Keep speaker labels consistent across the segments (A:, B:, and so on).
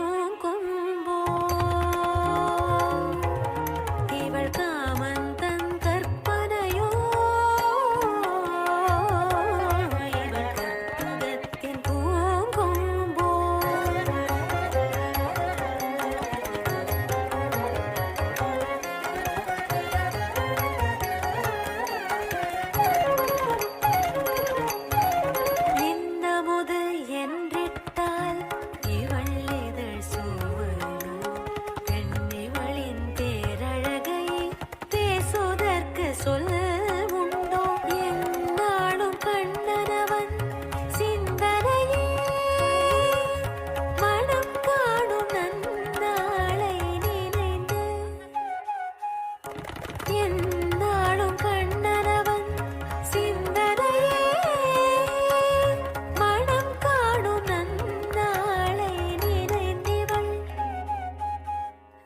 A: பூங்கும்போ இவள் காமன் தன் கற்பனையோ இவள் கற்பகத்தின் பூங்கும்போ இன்னமுது என்றிட்டால் இவள் இதழ் சூவலோ பெண்ணிவளின் பேரழகை பேசுவதற்கு சொல் உண்டோ என்னாடும் கண்ணனவன் சிந்தனையே மனம் காணும் நன்னாளை நினைந்து என்னாடும் கண்ணனவன் சிந்தனையே மனம் காணும் நன்னாளை நினைந்திவள்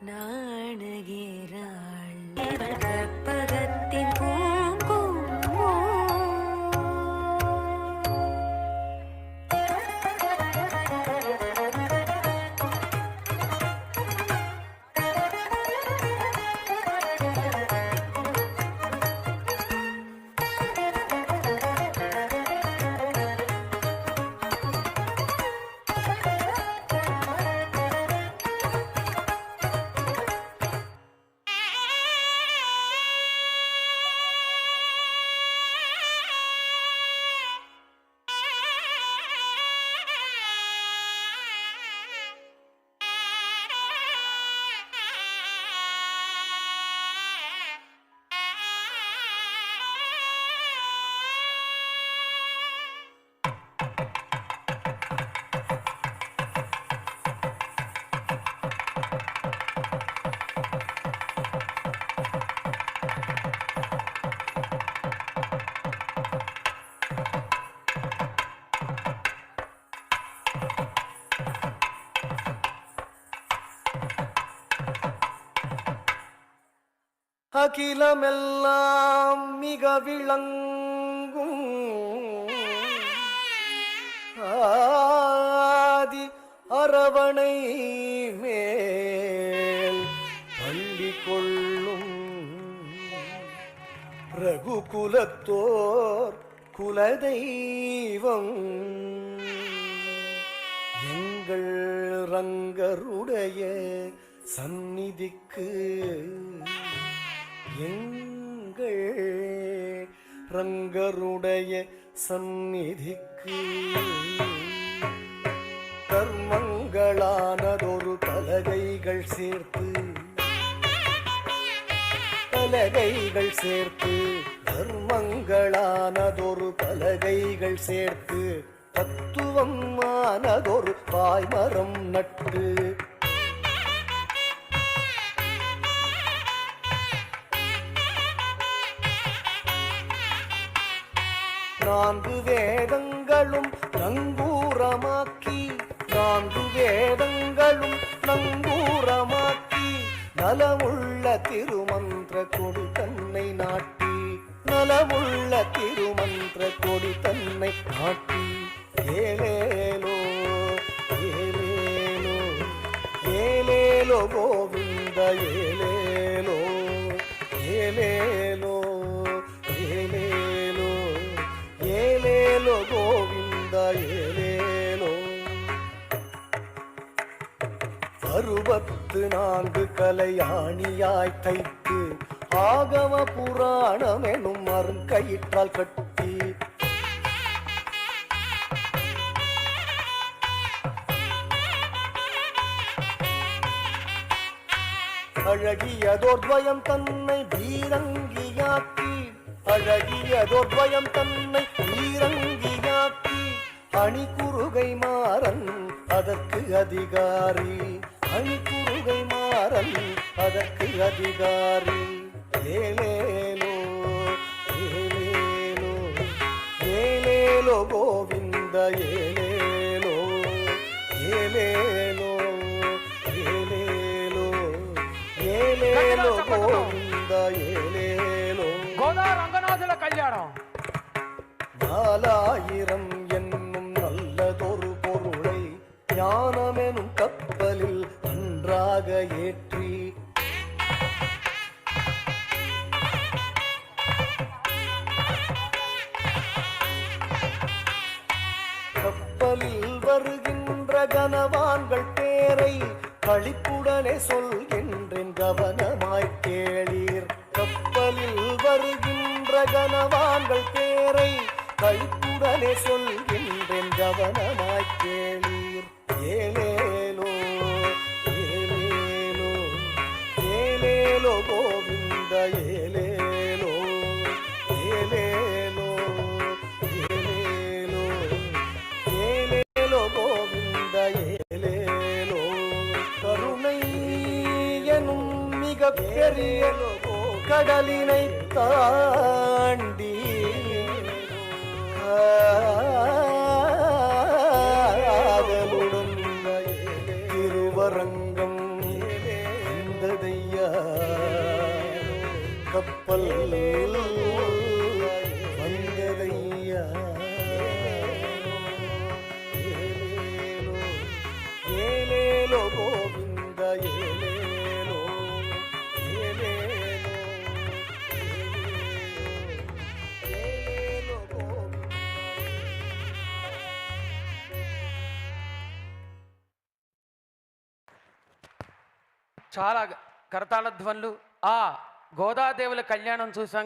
A: நாணுகிறாள் இவள் கற்பகத்தின் பூங்கும்போ
B: அகிலமெல்லாம் மிக விளங்கும் ஆதி அரவணை மேல் பள்ளி கொள்ளும் ரகுகுலத்தோர் குலதெய்வம் எங்கள் ரங்கருடைய சந்நிதிக்கு எங்கள் ரங்கருடைய சந்நிதிக்கு கர்மங்களானதொரு பலகைகள் சேர்த்து பலகைகள் சேர்த்து தர்மங்களானதொரு பலகைகள் சேர்த்து தத்துவம் ஆனதொரு பாய்மரம் நட்டு நான்கு வேதங்களும் நங்கூரமாக்கி நான்கு வேதங்களும் நங்கூரமாக்கி நலமுள்ள திருமந்திர கொடி தன்னை நாட்டி நலமுள்ள திருமந்திர கொடி தன்னை நாட்டி ஏலேலோ ஏலேலோ ஏலேலோ கோவிந்த ஏலேலோ ஏலேலோ ஏலேலோ ஏலேலோ கோவிந்த ஏலேலோ 64 கலையாணியாய் தைத்து ஆகம புராணம் எனும் அருங்கயிற்றால் கட்டி அழகியதோர்வயம் தன்னை வீரங்கியாக்கி அழகியதோர்வயம் தன்னை வீரங்கியாக்கி அணிகுருகை மாறன் அதற்கு அதிகாரி அணிகுருகை மாறன் அதற்கு அதிகாரி ஏலேலோ ஏலேலோ ஏலேலோ கோவிந்த ஏலேலோ ஏலேலோ ஏலேலோ ஏலேலோ கோவிந்த ஏலேலோ
C: கோதா ரங்கநாதல கல்யாணம்
B: 4000 என்னும் நல்லதொரு பொருளை ஞானமெனும் கப்பலில் ஒன்றாக ஏற்றி கப்பலில் வருகின்ற கனவான்கள் பேரை களிப்புடனே சொல்கின்றேன் கவனமாய் கேளீர். கப்பலில் வருகின்ற கனவான்கள் பேரை களிப்புடனே சொல்கின்றேன் கவனமாய் கேளீர். ஏலேலோ ஏலேலோ ஏலேலோ கோவிந்த ஏலேலோ ஏலேலோ ஏலேலோ ஏலேலோ கோவிந்த ஏலேலோ. கருணை எனும் மிக பெரிய கடலினை தாண்டி காதலுடன் திருவரங்கம் வந்ததையா கப்பல் வந்ததையா. ஏலேலோ ஏலேலோ கோவிந்த ஏலேலோ ஏலேலோ ஏலேலோ கோவிந்த.
C: చాలా కరతాళ ధ్వనులు. ఆ గోదాదేవుల కళ్యాణం చూసాం